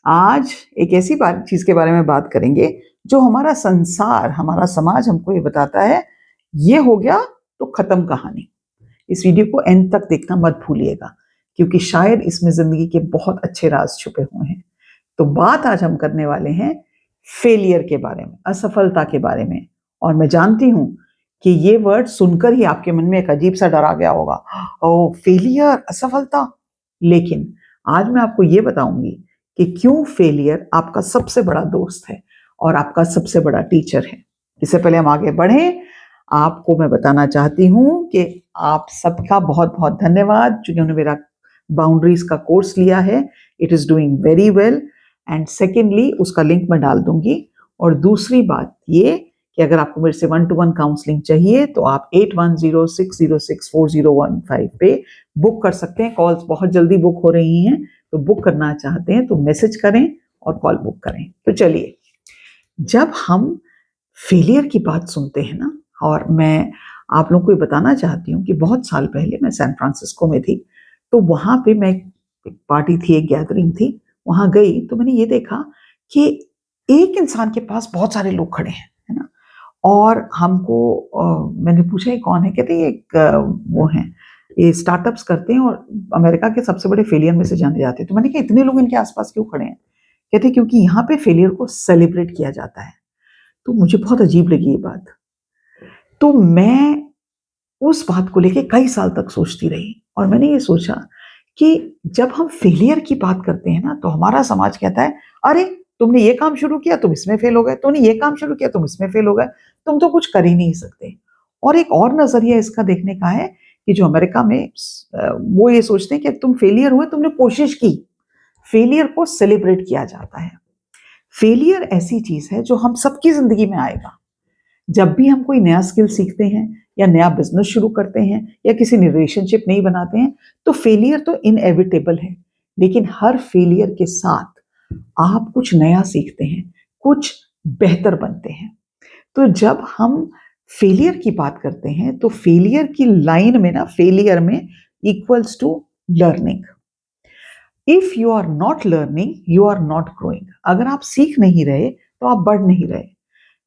आज एक ऐसी चीज के बारे में बात करेंगे जो हमारा संसार, हमारा समाज हमको ये बताता है, ये हो गया तो खत्म कहानी। इस वीडियो को एंड तक देखना मत भूलिएगा, क्योंकि शायद इसमें जिंदगी के बहुत अच्छे राज छुपे हुए हैं। तो बात आज हम करने वाले हैं फेलियर के बारे में, असफलता के बारे में। और मैं जानती हूं कि ये वर्ड सुनकर ही आपके मन में एक अजीब सा डर आ गया होगा, ओ फेलियर, असफलता। लेकिन आज मैं आपको ये बताऊंगी कि क्यों फेलियर आपका सबसे बड़ा दोस्त है और आपका सबसे बड़ा टीचर है। इससे पहले हम आगे बढ़ें, आपको मैं बताना चाहती हूँ कि आप सबका बहुत बहुत धन्यवाद जिन्होंने मेरा बाउंड्रीज का कोर्स लिया है। It is doing very well. And secondly, उसका लिंक मैं डाल दूंगी। और दूसरी बात ये कि अगर आपको मेरे से 1-to-1 काउंसलिंग चाहिए तो आप 8106064015 पे बुक कर सकते हैं। कॉल्स बहुत जल्दी बुक हो रही हैं, तो बुक करना चाहते हैं तो मैसेज करें और कॉल बुक करें। तो चलिए, जब हम फेलियर की बात सुनते हैं ना, और मैं आप लोगों को ये बताना चाहती हूँ कि बहुत साल पहले मैं सैन फ्रांसिस्को में थी। तो वहां पे मैं एक पार्टी थी, एक गैदरिंग थी, वहां गई तो मैंने ये देखा कि एक इंसान के पास बहुत सारे लोग खड़े हैं, है ना। और हमको मैंने पूछा ये कौन है, कहते ये एक वो हैं, ये स्टार्टअप्स करते हैं और अमेरिका के सबसे बड़े फेलियर में से जाने जाते हैं। तो मैंने कहा इतने लोग इनके आसपास क्यों खड़े हैं? कहते क्योंकि यहाँ पे फेलियर को सेलिब्रेट किया जाता है। तो मुझे बहुत अजीब लगी ये बात। तो मैं उस बात को लेके कई साल तक सोचती रही और मैंने ये सोचा कि जब हम फेलियर की बात करते हैं ना, तो हमारा समाज कहता है, अरे तुमने ये काम शुरू किया, तुम इसमें फेल हो गए, तुमने ये काम शुरू किया, तुम इसमें फेल हो गए, तुम तो कुछ कर ही नहीं सकते। और एक और नजरिया इसका देखने का है कि जो अमेरिका में वो ये सोचते हैं कि तुम फेलियर हुए, तुमने कोशिश की। फेलियर को सेलिब्रेट किया जाता है। फेलियर ऐसी चीज है जो हम सबकी जिंदगी में आएगा। जब भी हम कोई नया स्किल सीखते हैं या नया बिजनेस शुरू करते हैं या किसी रिलेशनशिप नहीं बनाते हैं, तो फेलियर तो इनएविटेबल है। लेकिन हर फेलियर के साथ आप कुछ नया सीखते हैं, कुछ बेहतर बनते हैं। तो जब हम फेलियर की बात करते हैं तो फेलियर की लाइन में ना, फेलियर में equals to learning. If you are not learning, you are not growing. अगर आप सीख नहीं रहे तो आप बढ़ नहीं रहे।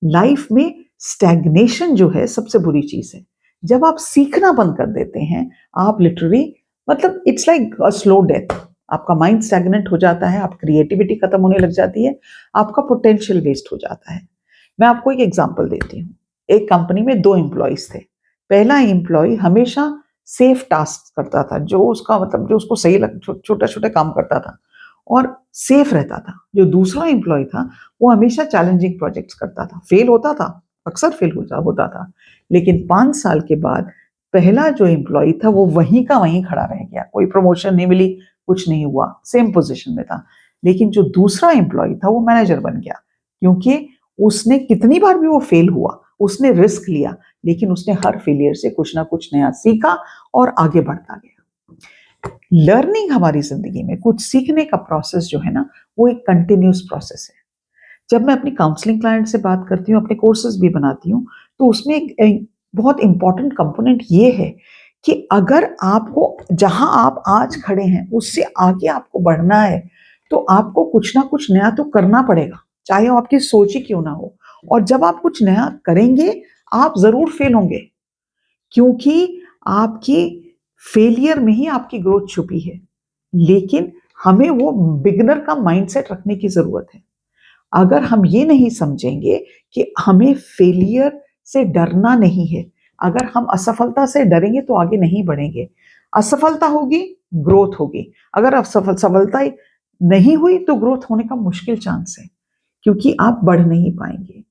लाइफ में स्टैग्नेशन जो है सबसे बुरी चीज है। जब आप सीखना बंद कर देते हैं, आप लिटरली, मतलब it's like a slow death. आपका माइंड स्टैग्नेंट हो जाता है, आप क्रिएटिविटी खत्म होने लग जाती है, आपका पोटेंशियल वेस्ट हो जाता है। मैं आपको एक एग्जांपल देती हूँ। एक कंपनी में 2 एम्प्लॉयज थे। पहला एम्प्लॉय हमेशा सेफ टास्क करता था, जो उसका मतलब जो उसको सही लग, छोटा छोटा काम करता था और सेफ रहता था। जो दूसरा एम्प्लॉय था वो हमेशा चैलेंजिंग प्रोजेक्ट्स करता था, फेल होता था, अक्सर फेल होता था। लेकिन 5 साल के बाद पहला जो एम्प्लॉय था वो वहीं का वहीं खड़ा रह गया, कोई प्रमोशन नहीं मिली, कुछ नहीं हुआ, सेम पोजीशन में था। लेकिन जो दूसरा एम्प्लॉय था वो मैनेजर बन गया, क्योंकि उसने कितनी बार भी वो फेल हुआ, उसने रिस्क लिया, लेकिन उसने हर फेलियर से कुछ ना कुछ नया सीखा और आगे बढ़ता गया। लर्निंग हमारी जिंदगी में, कुछ सीखने का प्रोसेस जो है ना, वो एक कंटिन्यूस प्रोसेस है। जब मैं अपनी काउंसलिंग क्लाइंट से बात करती हूँ, अपने कोर्सेज भी बनाती हूँ, तो उसमें एक बहुत इंपॉर्टेंट कंपोनेंट ये है कि अगर आपको जहां आप आज खड़े हैं उससे आगे आपको बढ़ना है, तो आपको कुछ ना कुछ नया तो करना पड़ेगा, चाहे वो आपकी सोच ही क्यों ना हो। और जब आप कुछ नया करेंगे, आप जरूर फेल होंगे, क्योंकि आपकी फेलियर में ही आपकी ग्रोथ छुपी है। लेकिन हमें वो बिगनर का माइंडसेट रखने की जरूरत है। अगर हम ये नहीं समझेंगे कि हमें फेलियर से डरना नहीं है, अगर हम असफलता से डरेंगे तो आगे नहीं बढ़ेंगे। असफलता होगी, ग्रोथ होगी। अगर सफलता नहीं हुई तो ग्रोथ होने का मुश्किल चांस है, क्योंकि आप बढ़ नहीं पाएंगे।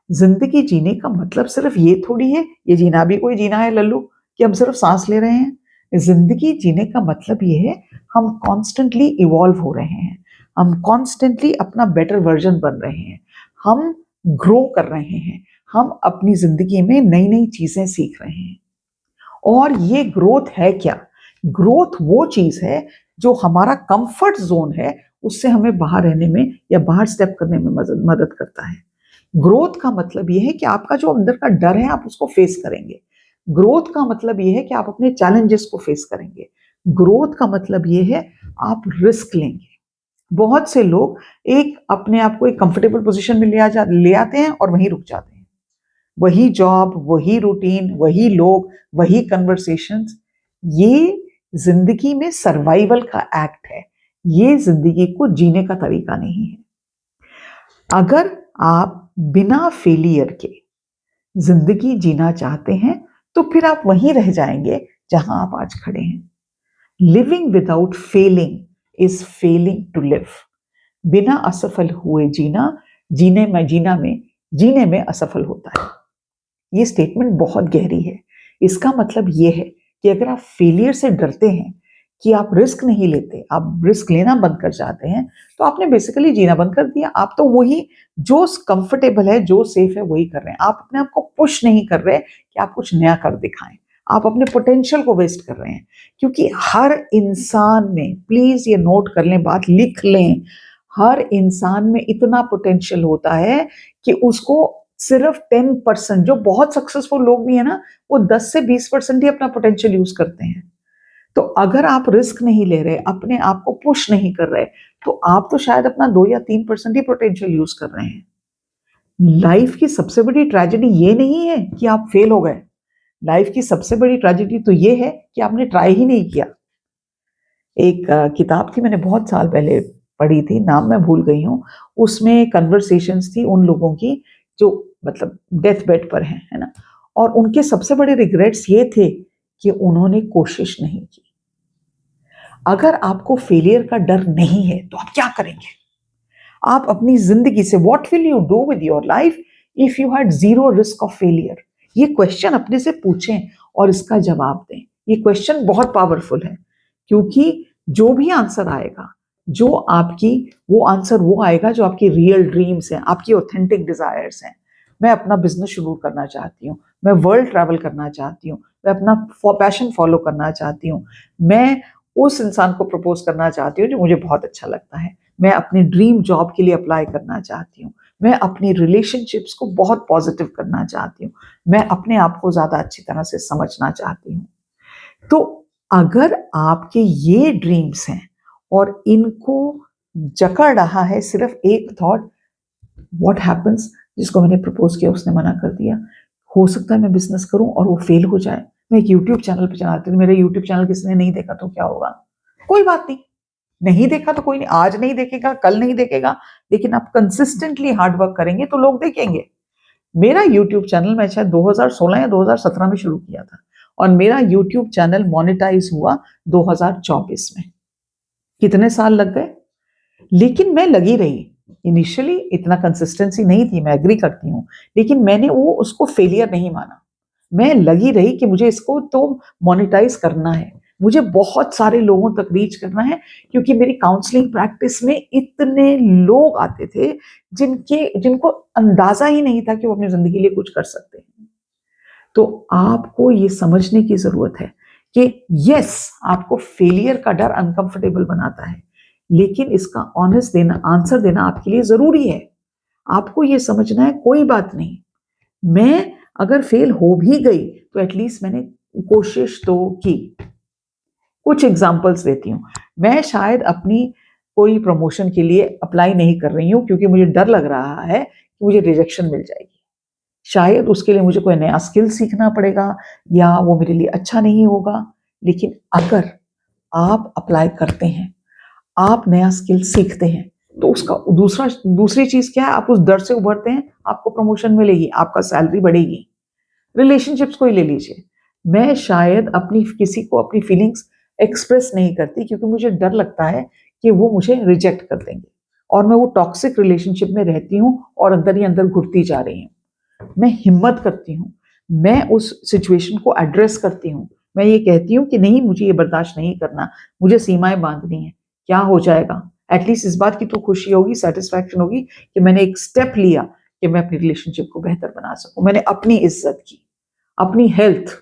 जिंदगी जीने का मतलब सिर्फ ये थोड़ी है, ये जीना भी कोई जीना है लल्लू, कि हम सिर्फ सांस ले रहे हैं। जिंदगी जीने का मतलब ये है, हम कॉन्स्टेंटली इवॉल्व हो रहे हैं, हम कॉन्स्टेंटली अपना बेटर वर्जन बन रहे हैं, हम ग्रो कर रहे हैं, हम अपनी जिंदगी में नई नई चीजें सीख रहे हैं। और ये ग्रोथ है क्या? ग्रोथ वो चीज है जो हमारा कंफर्ट जोन है, उससे हमें बाहर रहने में या बाहर स्टेप करने में मदद करता है। ग्रोथ का मतलब यह है कि आपका जो अंदर का डर है आप उसको फेस करेंगे। ग्रोथ का मतलब यह है कि आप अपने चैलेंजेस को फेस करेंगे। ग्रोथ का मतलब यह है आप रिस्क लेंगे। बहुत से लोग एक अपने आप को एक कंफर्टेबल पोजीशन में ले आते हैं और वहीं रुक जाते हैं। वही जॉब, वही रूटीन, वही लोग, वही कन्वर्सेशंस, ये जिंदगी में सर्वाइवल का एक्ट है। ये जिंदगी को जीने का तरीका नहीं है। अगर आप बिना फेलियर के जिंदगी जीना चाहते हैं तो फिर आप वहीं रह जाएंगे जहां आप आज खड़े हैं। Living without failing is failing to live. बिना असफल हुए जीना जीने में असफल होता है। ये स्टेटमेंट बहुत गहरी है। इसका मतलब ये है कि अगर आप फेलियर से डरते हैं, कि आप रिस्क नहीं लेते, आप रिस्क लेना बंद कर जाते हैं, तो आपने बेसिकली जीना बंद कर दिया। आप तो वही जो कंफर्टेबल है, जो सेफ है, वही कर रहे हैं। आप अपने आप को पुश नहीं कर रहे कि आप कुछ नया कर दिखाएं। आप अपने पोटेंशियल को वेस्ट कर रहे हैं। क्योंकि हर इंसान में, प्लीज ये नोट कर लें, बात लिख लें, हर इंसान में इतना पोटेंशियल होता है कि उसको सिर्फ 10%, जो बहुत सक्सेसफुल लोग भी है ना, वो 10 से 20% ही अपना पोटेंशियल यूज करते हैं। तो अगर आप रिस्क नहीं ले रहे, अपने आप को पुश नहीं कर रहे, तो आप तो शायद अपना 2 या 3% ही पोटेंशियल यूज कर रहे हैं। लाइफ की सबसे बड़ी ट्रेजेडी ये नहीं है कि आप फेल हो गए। लाइफ की सबसे बड़ी ट्रेजेडी तो ये है कि आपने ट्राई ही नहीं किया। एक किताब थी, मैंने बहुत साल पहले पढ़ी थी, नाम मैं भूल गई हूँ। उसमें कन्वर्सेशंस थी उन लोगों की जो मतलब डेथ बेड पर हैं, है ना। और उनके सबसे बड़े रिग्रेट्स ये थे कि उन्होंने कोशिश नहीं की। अगर आपको फेलियर का डर नहीं है तो आप क्या करेंगे? आप अपनी जिंदगी से, what will you do with your life if you had zero risk of failure? ये क्वेश्चन अपने से पूछें और इसका जवाब दें। ये क्वेश्चन बहुत पावरफुल है, क्योंकि जो भी आंसर आएगा, जो आपकी, वो आंसर वो आएगा जो आपकी रियल ड्रीम्स हैं, आपकी ऑथेंटिक डिजायर्स हैं। मैं अपना बिजनेस शुरू करना चाहती हूँ, मैं वर्ल्ड ट्रैवल करना चाहती हूँ, मैं अपना पैशन फॉलो करना चाहती हूँ, मैं उस इंसान को प्रपोज करना चाहती हूँ जो मुझे बहुत अच्छा लगता है, मैं अपनी ड्रीम जॉब के लिए अप्लाई करना चाहती हूँ, मैं अपनी रिलेशनशिप्स को बहुत पॉजिटिव करना चाहती हूँ, मैं अपने आप को ज्यादा अच्छी तरह से समझना चाहती हूँ। तो अगर आपके ये ड्रीम्स हैं और इनको जकड़ रहा है सिर्फ एक थॉट, व्हाट हैपेंस, जिसको मैंने प्रपोज किया उसने मना कर दिया, हो सकता है मैं बिजनेस करूं और वो फेल हो जाए, मैं एक यूट्यूब चैनल पे चलाती हूँ, मेरा यूट्यूब चैनल किसी ने नहीं देखा तो क्या होगा? कोई बात नहीं, नहीं देखा तो कोई नहीं, आज नहीं देखेगा, कल नहीं देखेगा, लेकिन आप कंसिस्टेंटली हार्ड वर्क करेंगे तो लोग देखेंगे। मेरा यूट्यूब चैनल मैं शायद 2016 या 2017 में शुरू किया था, और मेरा यूट्यूब चैनल मोनेटाइज हुआ 2024 में। कितने साल लग गए, लेकिन मैं लगी रही। इनिशियली इतना कंसिस्टेंसी नहीं थी, मैं एग्री करती हूँ, लेकिन मैंने वो उसको फेलियर नहीं माना। मैं लगी रही कि मुझे इसको तो मोनेटाइज करना है, मुझे बहुत सारे लोगों तक रीच करना है, क्योंकि मेरी काउंसलिंग प्रैक्टिस में इतने लोग आते थे जिनको अंदाजा ही नहीं था कि वो अपनी जिंदगी के लिए कुछ कर सकते हैं। तो आपको ये समझने की जरूरत है कि यस, आपको फेलियर का डर अनकंफर्टेबल बनाता है, लेकिन इसका ऑनेस्ट देना, आंसर देना आपके लिए जरूरी है। आपको ये समझना है कोई बात नहीं, मैं अगर फेल हो भी गई तो एटलीस्ट मैंने कोशिश तो की। कुछ एग्जांपल्स देती हूँ। मैं शायद अपनी कोई प्रमोशन के लिए अप्लाई नहीं कर रही हूँ क्योंकि मुझे डर लग रहा है कि मुझे रिजेक्शन मिल जाएगी। शायद उसके लिए मुझे कोई नया स्किल सीखना पड़ेगा या वो मेरे लिए अच्छा नहीं होगा। लेकिन अगर आप अप्लाई करते हैं, आप नया स्किल सीखते हैं, तो उसका दूसरी चीज क्या है, आप उस डर से उभरते हैं, आपको प्रमोशन मिलेगी, आपका सैलरी बढ़ेगी। रिलेशनशिप्स को ही ले लीजिए। मैं शायद किसी को अपनी फीलिंग्स एक्सप्रेस नहीं करती क्योंकि मुझे डर लगता है कि वो मुझे रिजेक्ट कर देंगे, और मैं वो टॉक्सिक रिलेशनशिप में रहती हूँ और अंदर ही अंदर घुटती जा रही हूँ। मैं हिम्मत करती हूँ, मैं उस सिचुएशन को एड्रेस करती हूँ, मैं ये कहती हूँ कि नहीं, मुझे ये बर्दाश्त नहीं करना, मुझे सीमाएं बांधनी है। क्या हो जाएगा, एटलीस्ट इस बात की तो खुशी होगी, सेटिस्फैक्शन होगी कि मैंने एक स्टेप लिया कि मैं अपनी रिलेशनशिप को बेहतर बना सकूं। मैंने अपनी इज्जत की, अपनी हेल्थ।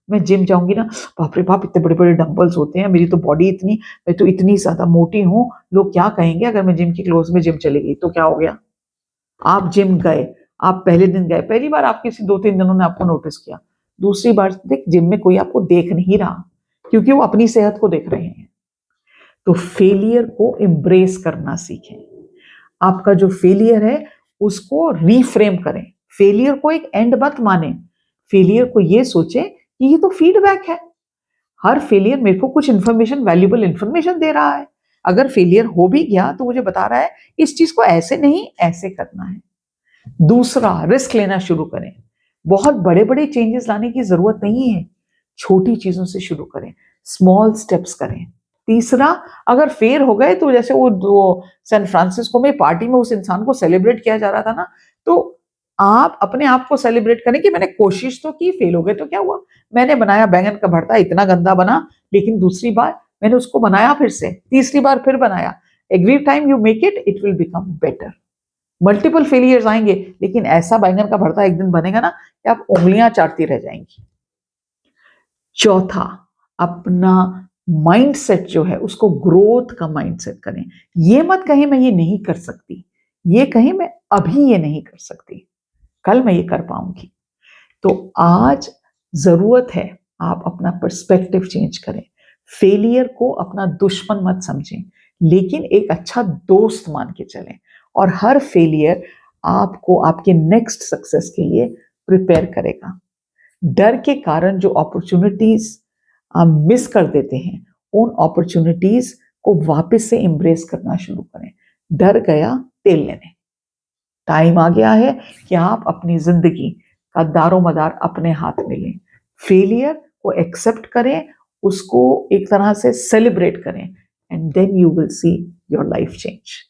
मैं जिम जाऊंगी ना, बाप रे बाप, इतने बड़े बड़े डंबल्स होते हैं, मेरी तो बॉडी इतनी, मैं तो इतनी ज्यादा मोटी हूँ, लोग क्या कहेंगे अगर मैं जिम की क्लोज में जिम चली गई तो क्या हो गया? आप जिम गए, आप पहले दिन गए, पहली बार आप किसी 2-3 दिनों ने आपको नोटिस किया, दूसरी बार देख जिम में कोई आपको देख नहीं रहा क्योंकि वो अपनी सेहत को देख रहे हैं। तो फेलियर को एम्ब्रेस करना सीखें। आपका जो फेलियर है उसको रीफ्रेम करें। फेलियर को एक एंड मत माने, फेलियर को ये सोचें कि ये तो फीडबैक है। हर फेलियर मेरे को कुछ इंफॉर्मेशन, वैल्यूबल इंफॉर्मेशन दे रहा है। अगर फेलियर हो भी गया तो मुझे बता रहा है इस चीज को ऐसे नहीं ऐसे करना है। दूसरा, रिस्क लेना शुरू करें। बहुत बड़े बड़े चेंजेस लाने की जरूरत नहीं है, छोटी चीजों से शुरू करें, स्मॉल स्टेप्स करें। तीसरा, अगर फेल हो गए तो जैसे वो सैन फ्रांसिस्को में पार्टी में उस इंसान को सेलिब्रेट किया जा रहा था ना, तो आप अपने आप को सेलिब्रेट करें कि मैंने कोशिश तो की, फेल हो गए तो क्या हुआ, मैंने बनाया बैंगन का भरता, इतना गंदा बना, लेकिन दूसरी बार मैंने उसको बनाया, फिर से तीसरी बार फिर बनाया। Every time you make it, it will become better. Multiple failures आएंगे, लेकिन ऐसा बैंगन का भरता एक दिन बनेगा ना कि आप उंगलियां चाटती रह जाएंगी। चौथा, अपना माइंडसेट जो है उसको ग्रोथ का माइंडसेट करें। ये मत कहें मैं ये नहीं कर सकती, ये कहें मैं अभी ये नहीं कर सकती, कल मैं ये कर पाऊंगी। तो आज जरूरत है आप अपना पर्सपेक्टिव चेंज करें। फेलियर को अपना दुश्मन मत समझें, लेकिन एक अच्छा दोस्त मान के चलें। और हर फेलियर आपको आपके नेक्स्ट सक्सेस के लिए प्रिपेयर करेगा। डर के कारण जो अपॉर्चुनिटीज आप मिस कर देते हैं, उन अपॉर्चुनिटीज को वापस से एम्ब्रेस करना शुरू करें। डर गया तेल लेने, टाइम आ गया है कि आप अपनी जिंदगी का दारोमदार अपने हाथ में लें। फेलियर को एक्सेप्ट करें, उसको एक तरह से सेलिब्रेट करें, and then you will see your life change.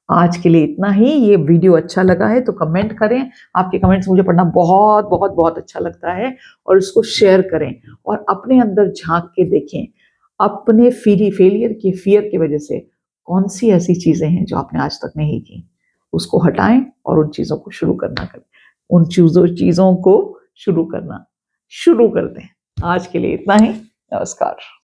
आज के लिए इतना ही। ये वीडियो अच्छा लगा है तो कमेंट करें, आपके कमेंट्स मुझे पढ़ना बहुत बहुत बहुत अच्छा लगता है। और इसको शेयर करें और अपने अंदर झांक के देखें, अपने फेलियर की फियर की वजह से कौन सी ऐसी चीजें हैं जो आपने आज तक नहीं की, उसको हटाएं और उन चीजों को शुरू करना करें, उन चीजों को शुरू करना शुरू कर दें। आज के लिए इतना ही। नमस्कार।